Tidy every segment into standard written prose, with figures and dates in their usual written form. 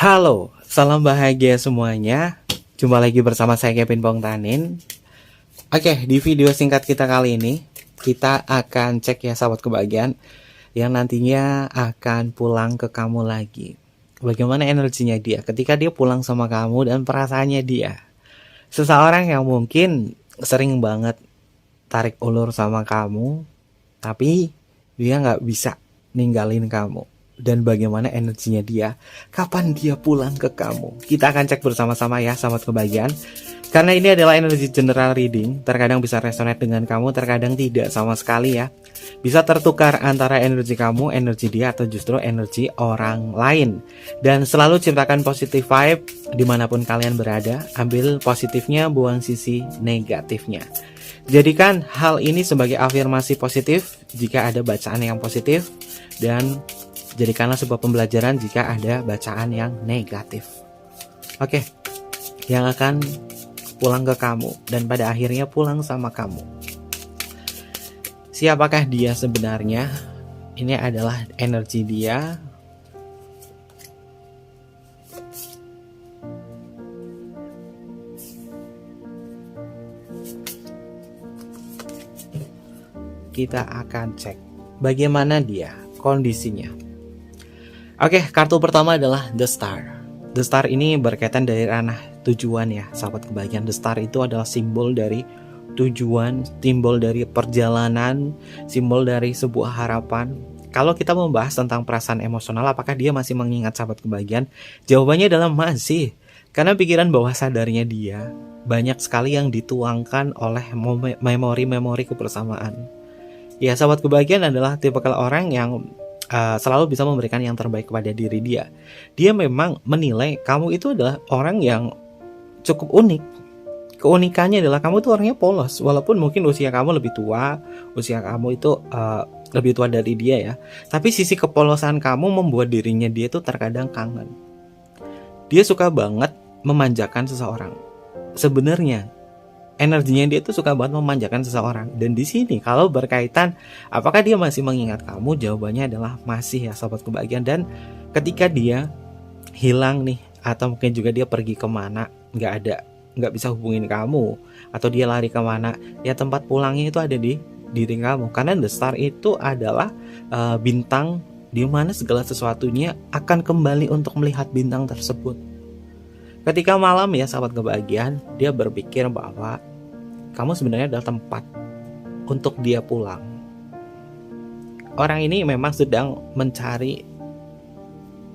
Halo, salam bahagia semuanya. Jumpa lagi bersama saya Kevin Bongtanin. Oke, di video singkat kita kali ini kita akan cek ya sahabat kebahagiaan yang nantinya akan pulang ke kamu lagi. Bagaimana energinya dia ketika dia pulang sama kamu dan perasaannya dia. Seseorang yang mungkin sering banget tarik ulur sama kamu, tapi dia nggak bisa ninggalin kamu. Dan bagaimana energinya dia, kapan dia pulang ke kamu. Kita akan cek bersama-sama ya sahabat kebahagiaan. Karena ini adalah energi general reading, terkadang bisa resonate dengan kamu, terkadang tidak sama sekali ya. Bisa tertukar antara energi kamu, energi dia, atau justru energi orang lain. Dan selalu ciptakan positive vibe dimanapun kalian berada. Ambil positifnya, buang sisi negatifnya. Jadikan hal ini sebagai afirmasi positif jika ada bacaan yang positif, dan jadikanlah sebuah pembelajaran jika ada bacaan yang negatif. Oke, yang akan pulang ke kamu dan pada akhirnya pulang sama kamu. Siapakah dia sebenarnya? Ini adalah energi dia. Kita akan cek bagaimana dia, kondisinya. Oke, kartu pertama adalah The Star. The Star ini berkaitan dari ranah tujuan ya, sahabat kebahagiaan. The Star itu adalah simbol dari tujuan, simbol dari perjalanan, simbol dari sebuah harapan. Kalau kita membahas tentang perasaan emosional, apakah dia masih mengingat sahabat kebahagiaan? Jawabannya adalah masih. Karena pikiran bawah sadarnya dia banyak sekali yang dituangkan oleh memori-memori kebersamaan. Ya, sahabat kebahagiaan adalah tipikal orang yang selalu bisa memberikan yang terbaik kepada diri dia. Dia memang menilai kamu itu adalah orang yang cukup unik. Keunikannya adalah kamu itu orangnya polos. Walaupun mungkin usia kamu lebih tua, usia kamu itu lebih tua dari dia ya. Tapi sisi kepolosan kamu membuat dirinya dia itu terkadang kangen. Dia suka banget memanjakan seseorang. Sebenarnya energinya dia tuh suka banget memanjakan seseorang. Dan di sini kalau berkaitan apakah dia masih mengingat kamu, jawabannya adalah masih ya sahabat kebahagiaan. Dan ketika dia hilang nih, atau mungkin juga dia pergi kemana, nggak bisa hubungin kamu, atau dia lari kemana, ya tempat pulangnya itu ada di diri kamu. Karena The Star itu adalah bintang di mana segala sesuatunya akan kembali untuk melihat bintang tersebut. Ketika malam ya sahabat kebahagiaan, dia berpikir bahwa kamu sebenarnya adalah tempat untuk dia pulang. Orang ini memang sedang mencari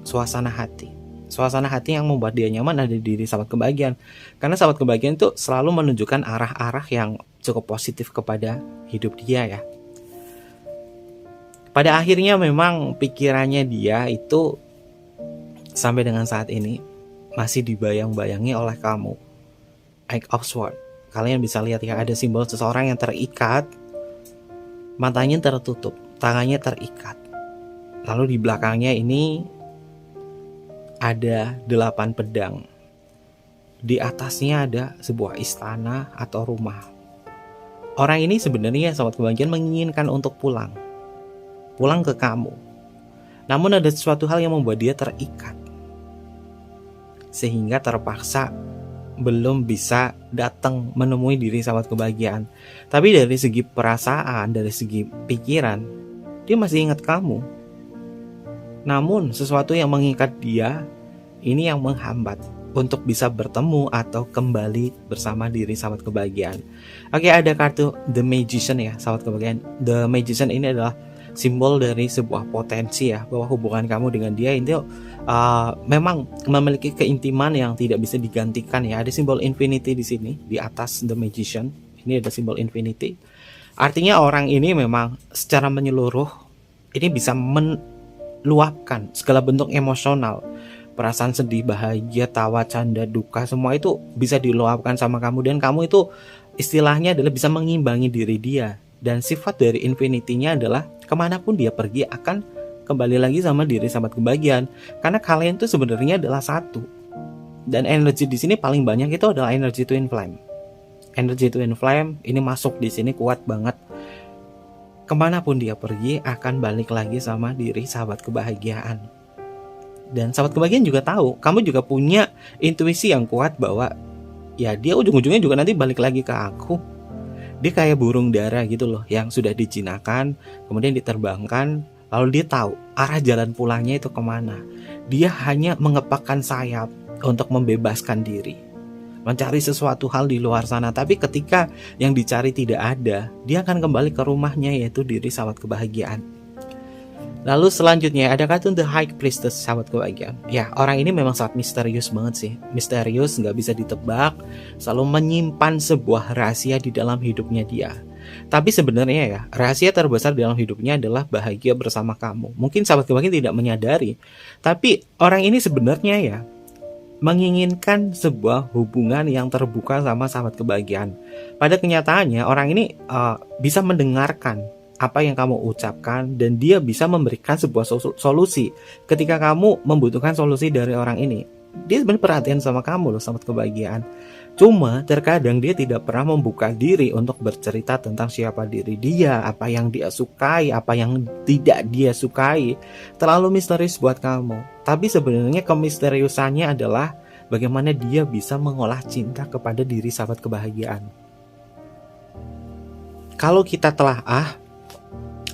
suasana hati. Suasana hati yang membuat dia nyaman ada di diri sahabat kebahagiaan. Karena sahabat kebahagiaan itu selalu menunjukkan arah-arah yang cukup positif kepada hidup dia ya. Pada akhirnya memang pikirannya dia itu sampai dengan saat ini masih dibayang-bayangi oleh kamu. Eight of Swords. Kalian bisa lihat ya, ada simbol seseorang yang terikat, matanya tertutup, tangannya terikat. Lalu di belakangnya ini ada 8 pedang. Di atasnya ada sebuah istana atau rumah. Orang ini sebenarnya sahabat kebahagiaan menginginkan untuk pulang ke kamu. Namun ada sesuatu hal yang membuat dia terikat, sehingga terpaksa belum bisa datang menemui diri sahabat kebahagiaan. Tapi dari segi perasaan, dari segi pikiran, dia masih ingat kamu. Namun sesuatu yang mengikat dia ini yang menghambat untuk bisa bertemu atau kembali bersama diri sahabat kebahagiaan. Oke, ada kartu The Magician ya sahabat kebahagiaan. The Magician ini adalah simbol dari sebuah potensi ya, bahwa hubungan kamu dengan dia itu memang memiliki keintiman yang tidak bisa digantikan ya. Ada simbol infinity di sini di atas The Magician. Ini ada simbol infinity. Artinya orang ini memang secara menyeluruh ini bisa meluapkan segala bentuk emosional. Perasaan sedih, bahagia, tawa, canda, duka, semua itu bisa diluapkan sama kamu. Dan kamu itu istilahnya adalah bisa mengimbangi diri dia. Dan sifat dari infinity-nya adalah kemanapun dia pergi akan kembali lagi sama diri sahabat kebahagiaan. Karena kalian tuh sebenarnya adalah satu. Dan energi di sini paling banyak itu adalah energi twin flame. Energi twin flame ini masuk di sini kuat banget. Kemanapun dia pergi akan balik lagi sama diri sahabat kebahagiaan. Dan sahabat kebahagiaan juga tahu, kamu juga punya intuisi yang kuat bahwa ya dia ujung-ujungnya juga nanti balik lagi ke aku. Dia kayak burung dara gitu loh, yang sudah dijinakan, kemudian diterbangkan, lalu dia tahu arah jalan pulangnya itu kemana. Dia hanya mengepakkan sayap untuk membebaskan diri, mencari sesuatu hal di luar sana. Tapi ketika yang dicari tidak ada, dia akan kembali ke rumahnya, yaitu diri sahabat kebahagiaan. Lalu selanjutnya ada kartun The High Priestess, sahabat kebahagiaan. Ya, orang ini memang sangat misterius banget sih. Misterius, nggak bisa ditebak, selalu menyimpan sebuah rahasia di dalam hidupnya dia. Tapi sebenarnya ya, rahasia terbesar dalam hidupnya adalah bahagia bersama kamu. Mungkin sahabat kebahagiaan tidak menyadari, tapi orang ini sebenarnya ya menginginkan sebuah hubungan yang terbuka sama sahabat kebahagiaan. Pada kenyataannya orang ini bisa mendengarkan apa yang kamu ucapkan, dan dia bisa memberikan sebuah solusi ketika kamu membutuhkan solusi dari orang ini. Dia sebenarnya perhatian sama kamu loh, sahabat kebahagiaan. Cuma terkadang dia tidak pernah membuka diri untuk bercerita tentang siapa diri dia, apa yang dia sukai, apa yang tidak dia sukai. Terlalu misterius buat kamu. Tapi sebenarnya kemisteriusannya adalah bagaimana dia bisa mengolah cinta kepada diri sahabat kebahagiaan. Kalau kita telaah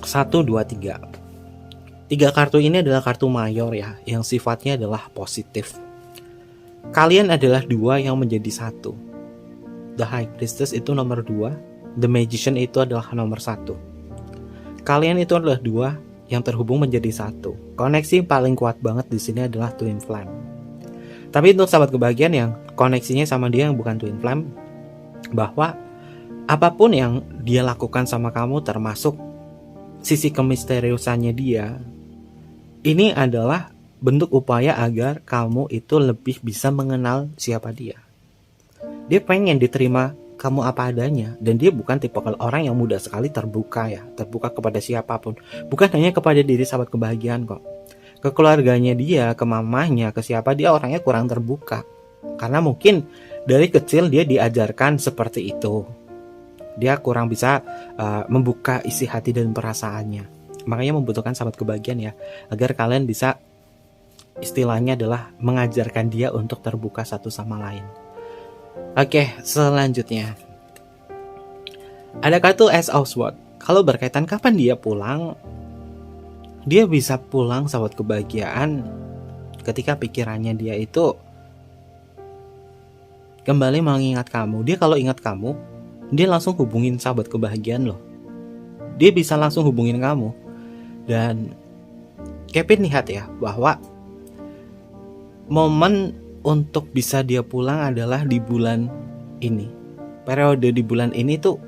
1, 2, 3. 3 kartu ini adalah kartu mayor ya, yang sifatnya adalah positif. Kalian adalah 2 yang menjadi 1. The High Priestess itu nomor 2, The Magician itu adalah nomor 1. Kalian itu adalah 2 yang terhubung menjadi 1. Koneksi paling kuat banget di sini adalah Twin Flame. Tapi untuk sahabat kebahagiaan yang koneksinya sama dia yang bukan Twin Flame, bahwa apapun yang dia lakukan sama kamu, termasuk sisi kemisteriusannya dia, ini adalah bentuk upaya agar kamu itu lebih bisa mengenal siapa dia. Dia pengen diterima kamu apa adanya, dan dia bukan tipe orang yang mudah sekali terbuka ya, terbuka kepada siapapun. Bukan hanya kepada diri sahabat kebahagiaan kok. Ke keluarganya dia, ke mamahnya, ke siapa, dia orangnya kurang terbuka. Karena mungkin dari kecil dia diajarkan seperti itu. Dia kurang bisa membuka isi hati dan perasaannya. Makanya membutuhkan sahabat kebahagiaan ya, agar kalian bisa, istilahnya adalah mengajarkan dia untuk terbuka satu sama lain. Oke, selanjutnya ada kartu Ace of Swords. Kalau berkaitan kapan dia pulang, dia bisa pulang sahabat kebahagiaan ketika pikirannya dia itu kembali mengingat kamu. Dia kalau ingat kamu, dia langsung hubungin sahabat kebahagiaan loh. Dia bisa langsung hubungin kamu. Dan Kevin lihat ya, bahwa momen untuk bisa dia pulang adalah di bulan ini. Periode di bulan ini tuh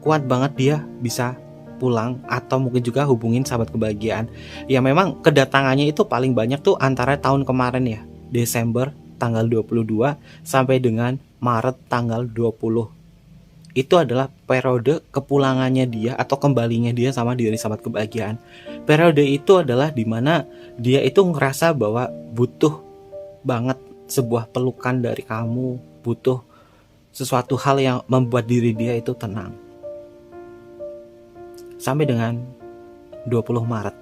kuat banget dia bisa pulang, atau mungkin juga hubungin sahabat kebahagiaan. Ya memang kedatangannya itu paling banyak tuh antara tahun kemarin ya, Desember tanggal 22 sampai dengan Maret tanggal 20. Itu adalah periode kepulangannya dia atau kembalinya dia sama diri sahabat kebahagiaan. Periode itu adalah dimana dia itu ngerasa bahwa butuh banget sebuah pelukan dari kamu, butuh sesuatu hal yang membuat diri dia itu tenang. Sampai dengan 20 Maret.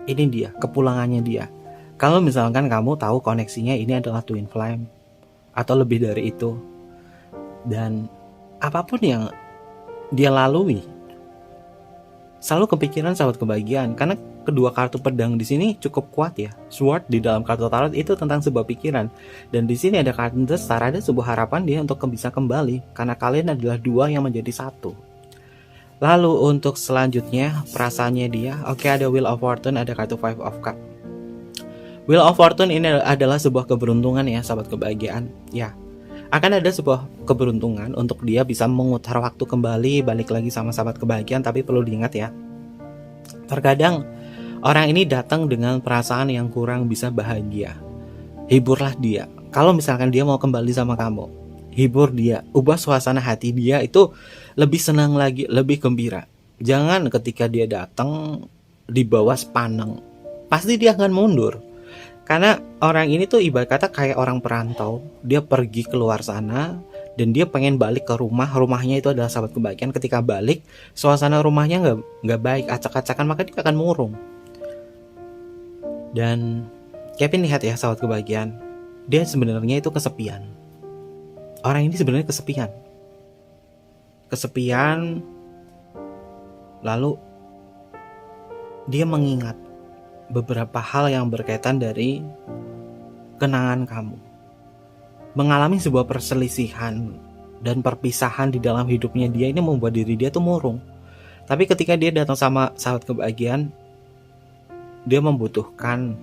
Ini dia, kepulangannya dia. Kalau misalkan kamu tahu koneksinya ini adalah Twin Flame atau lebih dari itu, dan apapun yang dia lalui selalu kepikiran sahabat kebahagiaan, karena kedua kartu pedang di sini cukup kuat ya. Sword di dalam kartu tarot itu tentang sebuah pikiran, dan di sini ada kartu The Star, ada sebuah harapan dia untuk bisa kembali karena kalian adalah 2 yang menjadi 1. Lalu untuk selanjutnya perasaannya dia, oke, ada Wheel of Fortune, ada kartu Five of Cups. Wheel of Fortune ini adalah sebuah keberuntungan ya sahabat kebahagiaan. Ya, akan ada sebuah keberuntungan untuk dia bisa memutar waktu kembali, balik lagi sama sahabat kebahagiaan. Tapi perlu diingat ya, terkadang orang ini datang dengan perasaan yang kurang bisa bahagia. Hiburlah dia. Kalau misalkan dia mau kembali sama kamu, hibur dia, ubah suasana hati dia itu lebih senang lagi, lebih gembira. Jangan ketika dia datang dibawa sepaneng, pasti dia akan mundur. Karena orang ini tuh ibarat kata kayak orang perantau. Dia pergi keluar sana dan dia pengen balik ke rumah. Rumahnya itu adalah sahabat kebahagiaan. Ketika balik, suasana rumahnya nggak baik, acak-acakan, maka dia akan murung. Dan Kevin lihat ya sahabat kebahagiaan, dia sebenarnya itu kesepian. Orang ini sebenarnya kesepian, lalu dia mengingat beberapa hal yang berkaitan dari kenangan kamu. Mengalami sebuah perselisihan dan perpisahan di dalam hidupnya dia ini membuat diri dia tuh murung. Tapi ketika dia datang sama sahabat kebahagiaan, dia membutuhkan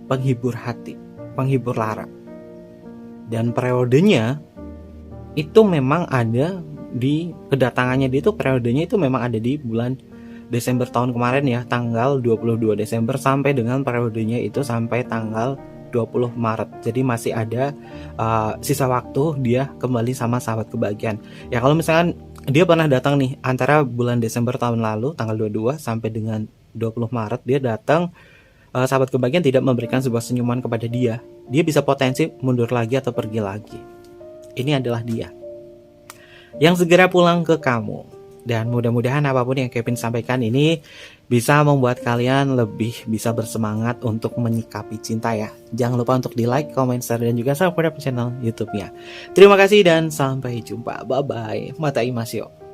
penghibur hati, penghibur lara. Dan periodenya itu memang ada di kedatangannya dia itu, periodenya itu memang ada di bulan Desember tahun kemarin ya, tanggal 22 Desember sampai dengan periodenya itu sampai tanggal 20 Maret. Jadi masih ada sisa waktu dia kembali sama sahabat kebahagiaan. Ya kalau misalkan dia pernah datang nih antara bulan Desember tahun lalu tanggal 22 sampai dengan 20 Maret dia datang, sahabat kebahagiaan tidak memberikan sebuah senyuman kepada dia, dia bisa potensi mundur lagi atau pergi lagi. Ini adalah dia yang segera pulang ke kamu. Dan mudah-mudahan apapun yang Kevin sampaikan ini bisa membuat kalian lebih bisa bersemangat untuk menyikapi cinta ya. Jangan lupa untuk di like, comment, share, dan juga subscribe channel YouTube-nya. Terima kasih dan sampai jumpa. Bye-bye. Matai Masyo.